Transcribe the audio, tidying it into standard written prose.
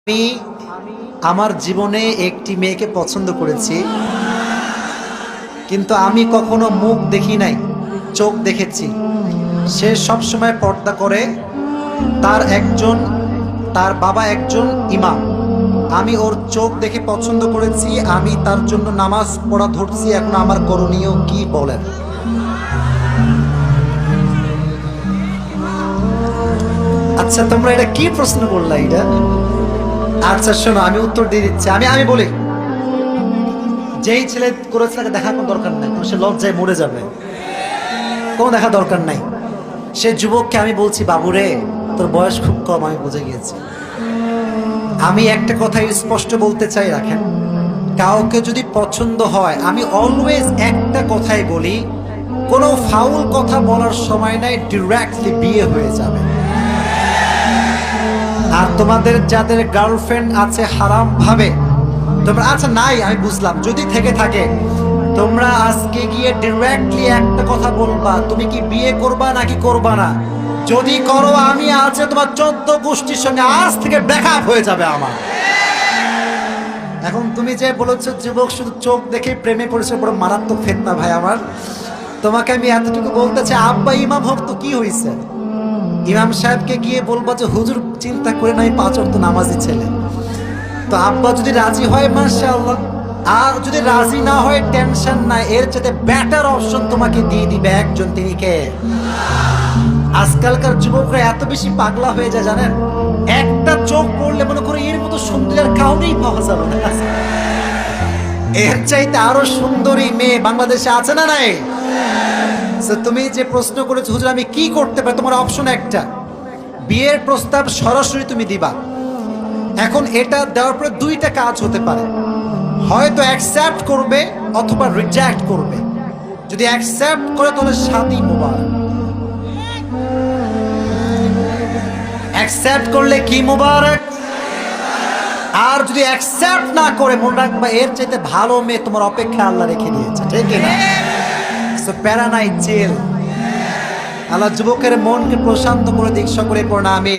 আমি আমার জীবনে একটি মেয়েকে পছন্দ করেছি, কিন্তু আমি কখনো মুখ দেখি নাই, চোখ দেখেছি। সে সব সময় পর্দা করে। তার বাবা একজন ইমাম। আমি ওর চোখ দেখে পছন্দ করেছি, আমি তার জন্য নামাজ পড়া ধরছি। এখন আমার করণীয় কি বলেন? আচ্ছা, তোমরা এটা কি প্রশ্ন করলা এটা? আচ্ছা শোনো, আমি উত্তর দিয়ে দিচ্ছি। আমি বলি, যেই ছেলে করেছে তাকে দেখার কোনো দরকার নাই, সে লজ্জায় মরে যাবে, কোনো দেখা দরকার নাই। সে যুবককে আমি বলছি, বাবুরে তোর বয়স খুব কম, আমি বুঝে গিয়েছি। আমি একটা কথাই স্পষ্ট বলতে চাই, রাখেন, কাউকে যদি পছন্দ হয়, আমি অলওয়েজ একটা কথাই বলি, কোনো ফাউল কথা বলার সময় নাই, ডিরেক্টলি বিয়ে হয়ে যাবে। আর তোমাদের যাদের গার্লফ্রেন্ড আছে হারাম ভাবে, তোমরা আচ্ছা নাই, আমি বুঝলাম, যদি থেকে থাকে তোমরা আজকে গিয়ে ডিরেক্টলি একটা কথা বলবা, তুমি কি বিয়ে করবা নাকি করবা না। যদি করো, আমি আছে তোমার 14 গোষ্ঠীর সঙ্গে আজ থেকে ব্রেকআপ হয়ে যাবে আমার। এখন তুমি যে বলেছো যুবক শুধু চোখ দেখে প্রেমে পড়েছে, বড় মারাত্মক ফিতনা ভাই আমার। তোমাকে আমি এতটুকু বলতে চাই, আব্বা ইমাম হোক তো কি হয়েছে, ইমাম সাহেবকে গিয়ে বলবা যে হুজুর চিন্তা করে নাই 5 ওয়াক্ত নামাজি ছেলে। তো আব্বা যদি রাজি হয় মাশাআল্লাহ, আর যদি রাজি না হয় টেনশন নাই, এর চাইতে বেটার অপশন তোমাকে দিয়ে দিবে একজন, তিনি কে? আজকালকার যুবকরা এত বেশি পাগলা হয়ে যায় জানেন, একটা চোখ পড়লে মনে করে এর মতো সুন্দর আর কাউরেই পাওয়া যাবে না। এর চাইতে আরো সুন্দরী মেয়ে বাংলাদেশে আছে না নাই? তুমি যে প্রশ্ন করেছো হুজুর আমি কি করতে পারি, তোমার অপশন একটা, বিয়ের প্রস্তাব সরাসরি তুমি দিবা। এখন এটা দেওয়ার পরে দুইটা কাজ হতে পারে, হয়তো অ্যাকসেপ্ট করবে অথবা রিজেক্ট করবে। যদি অ্যাকসেপ্ট করে তাহলে শাদী মুবারক, অ্যাকসেপ্ট করলে কি মুবারক। আর যদি অ্যাকসেপ্ট না করে, মনে রাখবা এর চাইতে ভালো মেয়ে তোমার অপেক্ষা আল্লাহ রেখে দিয়েছে, ঠিক না? সো প্যারা নাই, চিল। আল্লাহ যুবকের মনকে প্রশান্ত করে দিক, সকলের প্রণামে।